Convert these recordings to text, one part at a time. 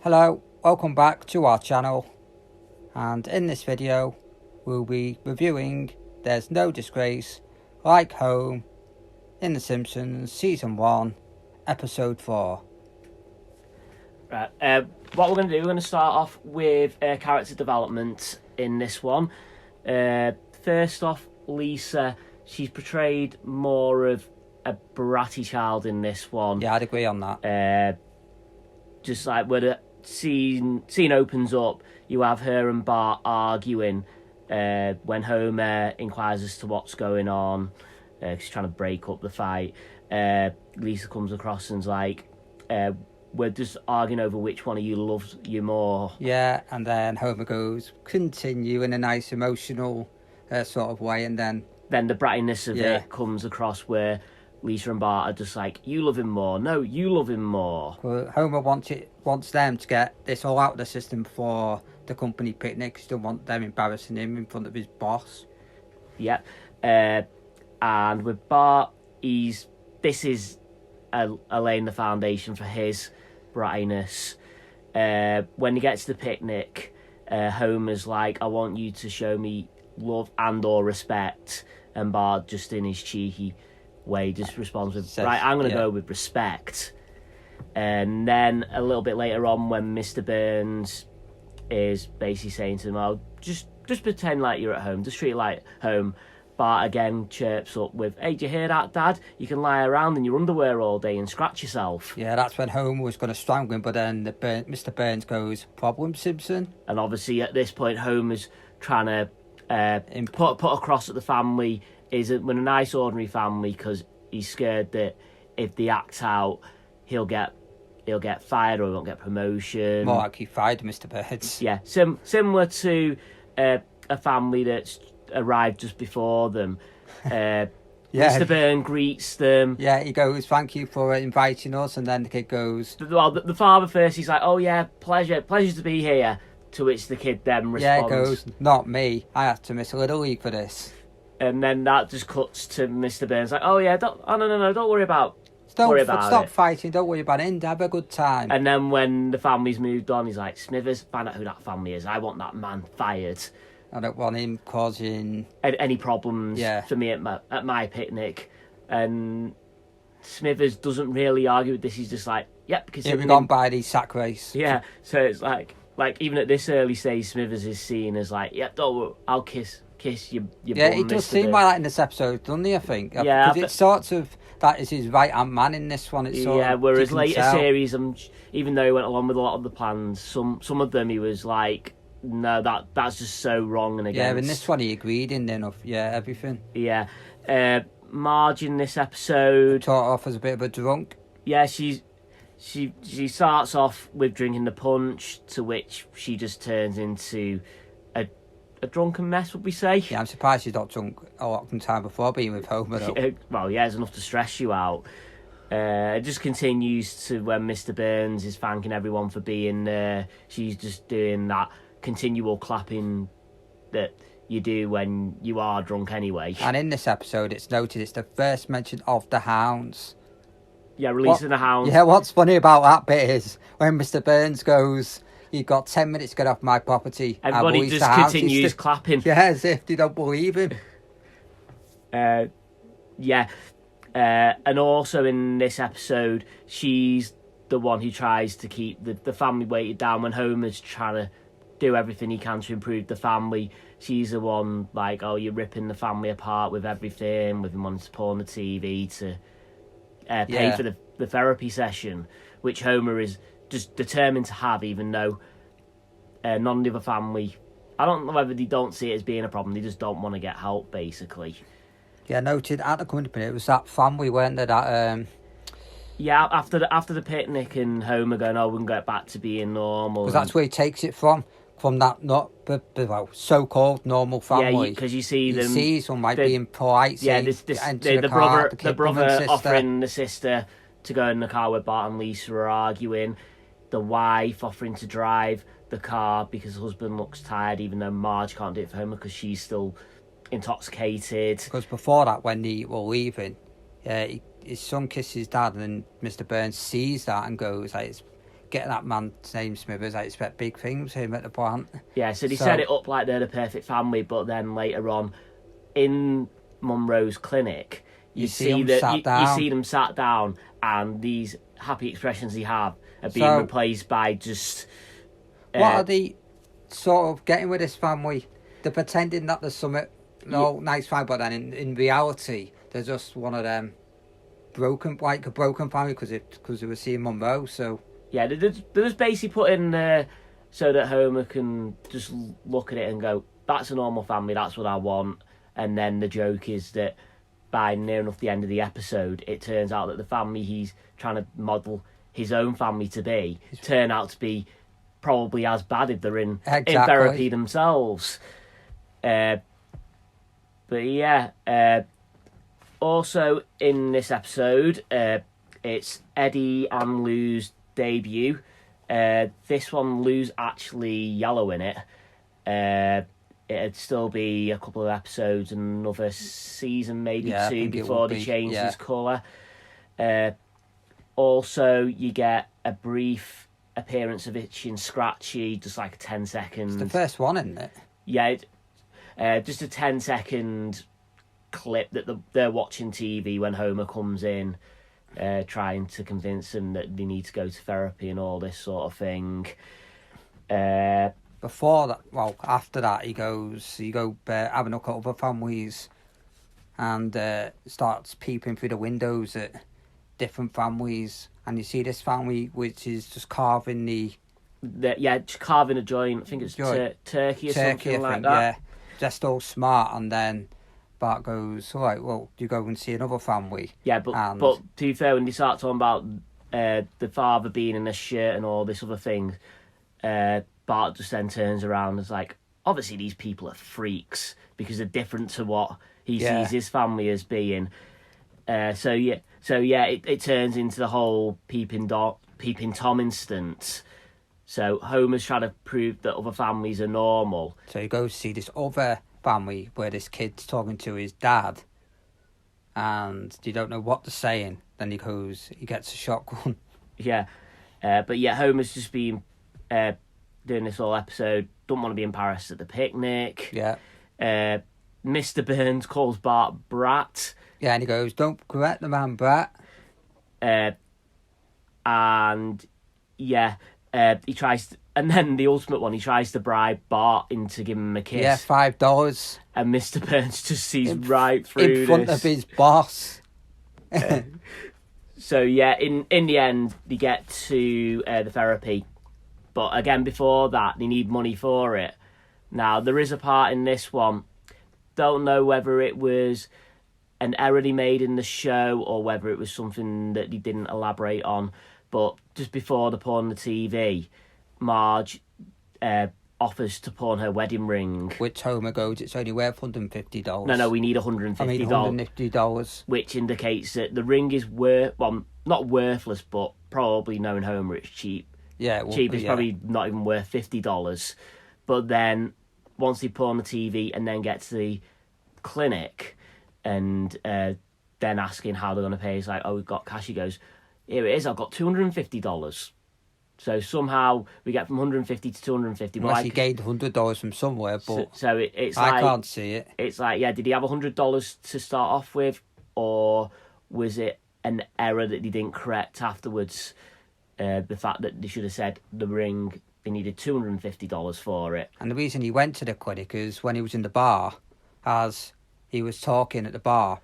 Hello, welcome back to our channel, and in this video we'll be reviewing There's No Disgrace Like Home in The Simpsons Season 1 Episode 4. Right, what we're going to do, we're going to start off with character development in this one. First off, Lisa, she's portrayed more of a bratty child in this one. Yeah, I'd agree on that. Just like when the scene opens up, you have her and Bart arguing when Homer inquires as to what's going on. She's trying to break up the fight. Lisa comes across and's like, we're just arguing over which one of you loves you more. Yeah, and then Homer goes, continue in a nice emotional sort of way, and then the brattiness of it comes across where Lisa and Bart are just like, you love him more. No, you love him more. Well, Homer wants them to get this all out of the system before the company picnic. He doesn't want them embarrassing him in front of his boss. Yeah. And with Bart, this is laying the foundation for his brattiness. When he gets to the picnic, Homer's like, I want you to show me love and or respect. And Bart, just in his cheeky way, just responds with, right, I'm going to go with respect. And then a little bit later on, when Mr. Burns is basically saying to him, oh, just pretend like you're at home, just treat it like home, Bart again chirps up with, hey, do you hear that, Dad? You can lie around in your underwear all day and scratch yourself. Yeah, that's when Homer was going to strangle him, but then Mr. Burns goes, problem, Simpson? And obviously at this point, Homer's trying to put across that the family isn't a nice ordinary family, because he's scared that if they act out, he'll get fired or he won't get promotion. More like he fired Mr. Burns. Yeah, similar to a family that's arrived just before them. Mr. Burns greets them. Yeah, he goes, thank you for inviting us, and then the kid goes... Well, the father first, he's like, oh yeah, pleasure to be here. To which the kid then responds... Yeah, he goes, not me, I had to miss a Little League for this. And then that just cuts to Mr. Burns like, oh yeah, don't worry about Stop fighting, don't worry about it, have a good time. And then when the family's moved on, he's like, Smithers, find out who that family is. I want that man fired. I don't want him causing any problems for me at my picnic. And Smithers doesn't really argue with this. He's just like, yep, because we've gone by the sack race. Yeah, so it's like even at this early stage, Smithers is seen as like, yep, don't worry, I'll kiss your yeah, bum, he does Mr. seem Burns. like that in this episode, doesn't he, I think? Yeah. Because it's sort of, that is his right-hand man in this one. It's sort of, whereas later series, even though he went along with a lot of the plans, some of them he was like, no, that's just so wrong and against. Yeah, in this one he agreed in everything. Yeah. Marge in this episode... Taught off as a bit of a drunk. Yeah, she starts off with drinking the punch, to which she just turns into a drunken mess, would we say? Yeah, I'm surprised she's not drunk a lot of time before being with Homer, though. Well, yeah, it's enough to stress you out. It just continues to when Mr. Burns is thanking everyone for being there. She's just doing that continual clapping that you do when you are drunk anyway. And in this episode, it's noted it's the first mention of the hounds. Yeah, releasing the hounds. Yeah, what's funny about that bit is when Mr. Burns goes, you've got 10 minutes to get off my property. Everybody just continues clapping. Yeah, as if they don't believe him. And also in this episode, she's the one who tries to keep the family weighted down when Homer's trying to do everything he can to improve the family. She's the one like, oh, you're ripping the family apart with everything, with him wanting to pull on the TV to pay for the therapy session, which Homer is just determined to have, even though none of the other family, I don't know whether they don't see it as being a problem, they just don't want to get help, basically. Yeah, noted at the company, it was that family, weren't there, that... Yeah, after the picnic and Homer going, oh, we can get back to being normal. Because that's where he takes it from that so-called normal family. Yeah, because you see them... He sees them being polite. Yeah, the brother offering the sister to go in the car where Bart and Lisa are arguing. The wife offering to drive the car because the husband looks tired, even though Marge can't do it for Homer because she's still intoxicated. Because before that, when they were leaving, his son kisses his dad, and then Mr. Burns sees that and goes, like, it's getting that man's name Smithers, I expect big things him at the plant. Yeah, so they set it up like they're the perfect family, but then later on, in Monroe's clinic, you see them sat down, and these happy expressions they have are being replaced by just... what are they sort of getting with this family? They're pretending that there's something nice fine, but then in reality, they're just one of them a broken family because they were seeing Monroe, so... Yeah, they're just basically put in there so that Homer can just look at it and go, that's a normal family, that's what I want. And then the joke is that by near enough the end of the episode, it turns out that the family he's trying to model his own family to be turn out to be probably as bad if they're in therapy themselves. But yeah, also in this episode, it's Eddie and Lou's debut. This one, Lou's actually yellow in it. It'd still be a couple of episodes and another season, maybe two, before they change his colour. Also, you get a brief appearance of Itchy and Scratchy, just like 10 seconds. It's the first one, isn't it? Yeah, just a 10-second clip that they're watching TV when Homer comes in, trying to convince them that they need to go to therapy and all this sort of thing. After that, he goes having a look at other families and starts peeping through the windows at different families, and you see this family which is just carving just carving a joint. I think it's turkey or something like that. Yeah, just all smart, and then Bart goes, all right, well, you go and see another family. Yeah, but to be fair, when they start talking about the father being in a shirt and all this other thing, Bart just then turns around and is like, obviously these people are freaks because they're different to what he sees his family as being. So it turns into the whole peeping Tom instance. So Homer's trying to prove that other families are normal. So he goes to see this other family where this kid's talking to his dad, and you don't know what they're saying. Then he gets a shotgun. Yeah, but Homer's just been doing this whole episode, don't want to be embarrassed at the picnic. Yeah. Mr. Burns calls Bart Brat. Yeah, and he goes, don't correct the man, Brat. He tries to, and then the ultimate one, he tries to bribe Bart into giving him a kiss. Yeah, $5. And Mr. Burns just sees right through this. In front of his boss. So, in the end, they get to the therapy. But again, before that, they need money for it. Now, there is a part in this one, don't know whether it was an error they made in the show or whether it was something that they didn't elaborate on, but just before they pawn the TV, Marge offers to pawn her wedding ring. Which Homer goes, it's only worth $150. No, we need $150. $150. Which indicates that the ring is not worthless, but probably knowing Homer, it's cheap. Yeah, cheap. It's probably not even worth $50. But then, once they pawn the TV and then get to the clinic and then asking how they're going to pay, it's like, oh, we've got cash. He goes, here it is, I've got $250. So somehow we get from $150 to $250. Unless he gained $100 from somewhere, but it's I can't see it. It's like, did he have $100 to start off with, or was it an error that they didn't correct afterwards? The fact that they should have said the ring, they needed $250 for it. And the reason he went to the clinic is when he was in the bar, as he was talking at the bar,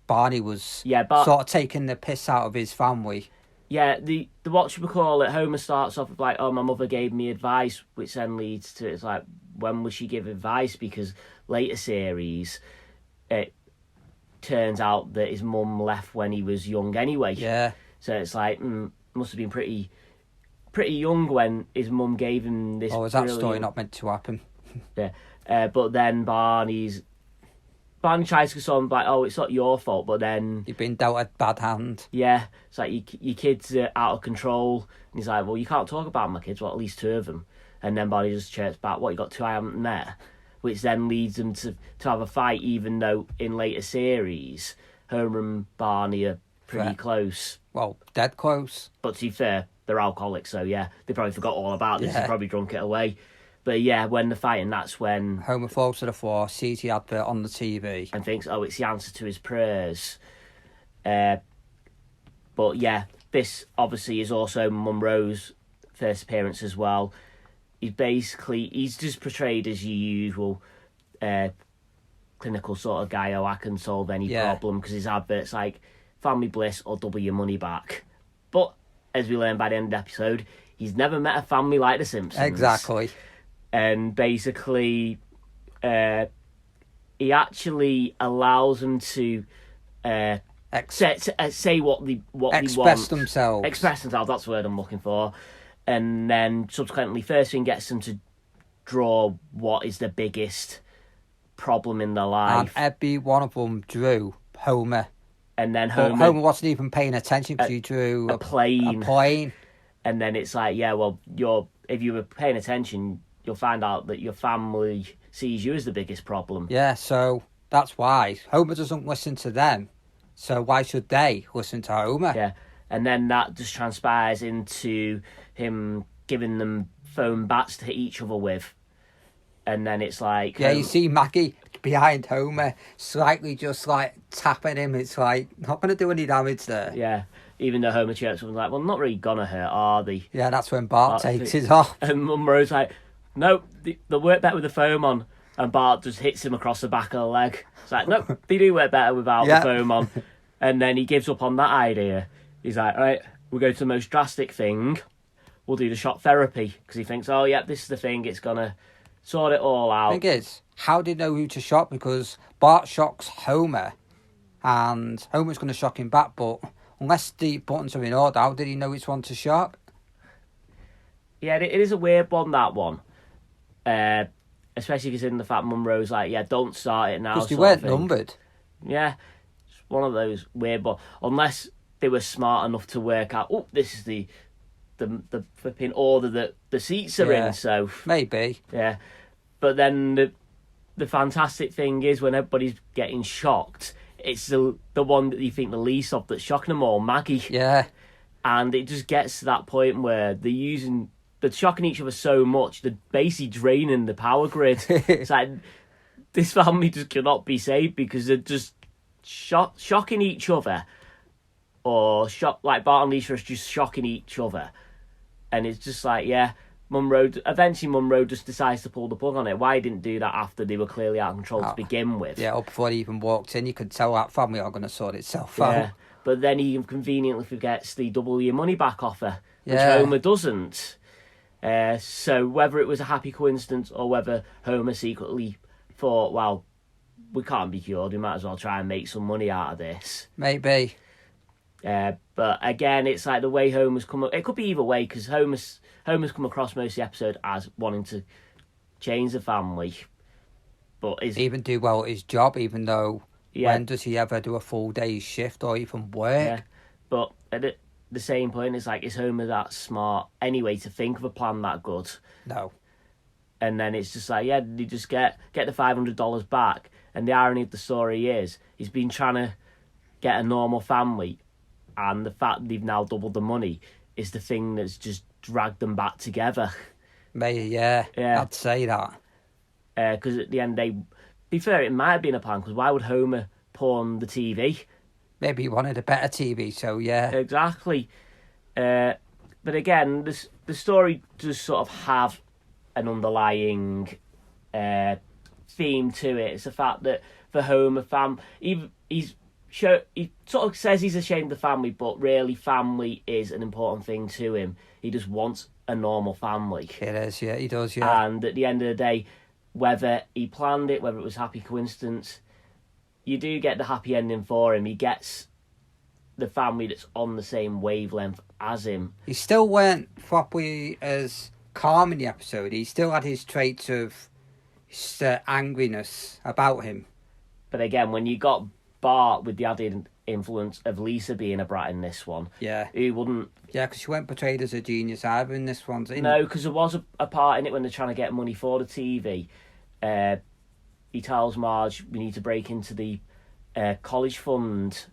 Barney was sort of taking the piss out of his family. Yeah, the what should we call it? Homer starts off with like, oh, my mother gave me advice, which then leads to, it's like, when will she give advice? Because later series, it turns out that his mum left when he was young anyway. Yeah. So it's like, must have been pretty young when his mum gave him this. Oh, is that story not meant to happen? Yeah. But then Barney tries to go on like, oh, it's not your fault, but then... You've been dealt a bad hand. Yeah, it's like, your kids are out of control. And he's like, well, you can't talk about my kids, well, at least two of them. And then Barney just chirps back, what, you got two I haven't met? Which then leads them to have a fight, even though in later series, Homer and Barney are pretty close. Well, dead close. But to be fair, they're alcoholics, so yeah, they probably forgot all about this. Yeah. They probably drunk it away. But yeah, when they're fighting, that's when Homer falls to the floor, sees the advert on the TV, and thinks, oh, it's the answer to his prayers. But yeah, this obviously is also Monroe's first appearance as well. He's just portrayed as your usual clinical sort of guy. Oh, I can solve any problem, because his advert's like family bliss or double your money back. But as we learn by the end of the episode, he's never met a family like the Simpsons. Exactly. And basically, he actually allows them to say what they want. Express themselves. Express themselves, that's the word I'm looking for. And then subsequently, first thing gets them to draw what is the biggest problem in their life. And every one of them drew Homer. And then Homer wasn't even paying attention because he drew a plane. A plane. And then it's like, yeah, well, if you were paying attention, you'll find out that your family sees you as the biggest problem. Yeah, so that's why. Homer doesn't listen to them. So why should they listen to Homer? Yeah, and then that just transpires into him giving them foam bats to hit each other with. And then it's like... Yeah, you see Maggie behind Homer, slightly just like tapping him. It's like, not going to do any damage there. Yeah, even though Homer chirps up and like, well, not really going to hurt, are they? Yeah, that's when Bart takes it off. And Monroe's like, no, they'll work better with the foam on. And Bart just hits him across the back of the leg. It's like, no, they do work better without the foam on. And then he gives up on that idea. He's like, all right, we'll go to the most drastic thing. We'll do the shock therapy. Because he thinks, oh, yeah, this is the thing. It's going to sort it all out. The thing is, how did he know who to shock? Because Bart shocks Homer. And Homer's going to shock him back. But unless the buttons are in order, how did he know which one to shock? Yeah, it is a weird one, that one. Especially considering the fact Monroe's like, yeah, don't start it now. Because they weren't numbered. Yeah, it's one of those weird ones. Unless they were smart enough to work out, oh, this is the flipping order that the seats are in. So maybe. Yeah, but then the fantastic thing is when everybody's getting shocked, it's the one that you think the least of that's shocking them all, Maggie. Yeah, and it just gets to that point where they're shocking each other so much, they're basically draining the power grid. It's like, this family just cannot be saved because they're just shocking each other. Or, like Bart and Lisa are just shocking each other. And it's just like, yeah, eventually Monroe just decides to pull the plug on it. Why he didn't do that after they were clearly out of control to begin with? Yeah, or before he even walked in, you could tell that family are going to sort itself out. Yeah, but then he conveniently forgets the double your money back offer, which Homer doesn't. So whether it was a happy coincidence or whether Homer secretly thought, well, we can't be cured, we might as well try and make some money out of this. Maybe. But again, it's like the way Homer's come up. It could be either way, because Homer's come across most of the episode as wanting to change the family. But even do well at his job, even though when does he ever do a full day's shift or even work? Yeah. But at the same point, it's like, is Homer that smart anyway to think of a plan that good? No. And then it's just like, yeah, did he just get the $500 back? And the irony of the story is, he's been trying to get a normal family, and the fact that they've now doubled the money is the thing that's just dragged them back together. Maybe, yeah. I'd say that. Because at the end of the day, be fair, it might have been a plan, because why would Homer pawn the TV? Maybe he wanted a better TV, so yeah. Exactly. But again, the story does sort of have an underlying theme to it. It's the fact that for Homer, he sort of says he's ashamed of the family, but really family is an important thing to him. He just wants a normal family. It is, yeah, he does, yeah. And at the end of the day, whether he planned it, whether it was happy coincidence, you do get the happy ending for him. He gets the family that's on the same wavelength as him. He still weren't properly as calm in the episode. He still had his traits of angriness about him. But again, when you got Bart with the added influence of Lisa being a brat in this one, who wouldn't... Yeah, because she weren't portrayed as a genius either in this one. No, because there was a part in it when they're trying to get money for the TV. He tells Marge, we need to break into the college fund,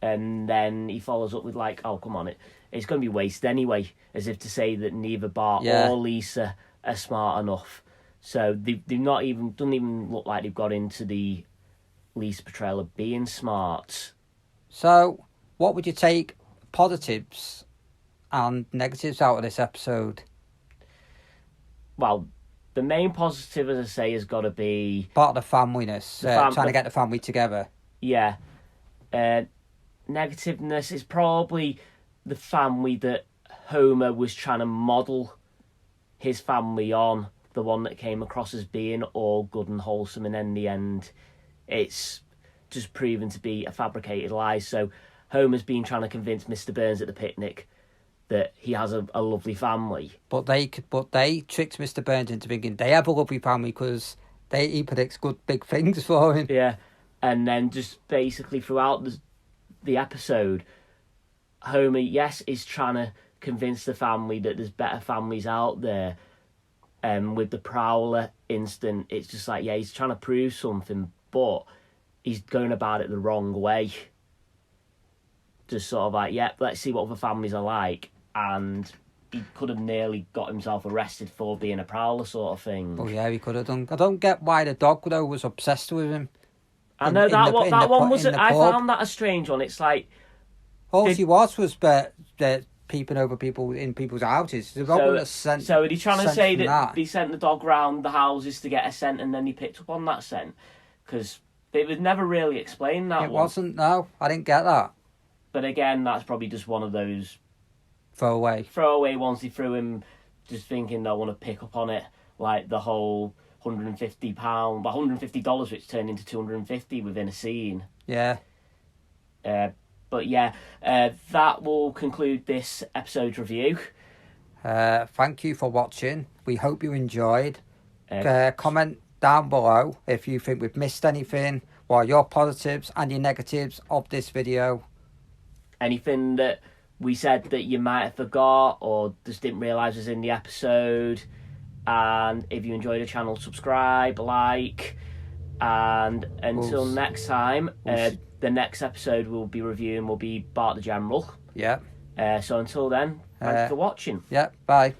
and then he follows up with like, oh, come on, it's going to be wasted anyway, as if to say that neither Bart or Lisa are smart enough. So they've not even, doesn't even look like they've got into the Lisa portrayal of being smart. So, what would you take positives and negatives out of this episode? Well, the main positive, as I say, has got to be part of the familyness, trying to get the family together. Yeah. Negativeness is probably the family that Homer was trying to model his family on, the one that came across as being all good and wholesome, and in the end, it's just proven to be a fabricated lie. So Homer's been trying to convince Mr. Burns at the picnic that he has a lovely family. But they tricked Mr. Burns into thinking they have a lovely family because he predicts good big things for him. Yeah, and then just basically throughout the episode, Homer, yes, is trying to convince the family that there's better families out there. With the Prowler instant, it's just like, yeah, he's trying to prove something, but he's going about it the wrong way. Just sort of like, yeah, let's see what other families are like. And he could have nearly got himself arrested for being a Prowler sort of thing. Oh, yeah, he could have done. I don't get why the dog, though, was obsessed with him. I know that one was... I found that a strange one. It's like... All he was peeping over people in people's houses. So are they trying to say that they sent the dog round the houses to get a scent and then he picked up on that scent? Because it was never really explained, that one. It wasn't, no. I didn't get that. But again, that's probably just one of those... Throwaway ones they threw him just thinking they'll want to pick up on it. Like the whole $150, which turned into $250 within a scene. Yeah. But yeah, that will conclude this episode's review. Thank you for watching. We hope you enjoyed. Comment down below if you think we've missed anything, what are your positives and your negatives of this video. Anything that we said that you might have forgot or just didn't realise was in the episode. And if you enjoyed the channel, subscribe, like, and until next time, the next episode we'll be reviewing will be Bart the General. Yeah. So until then, thanks for watching. Yeah, bye.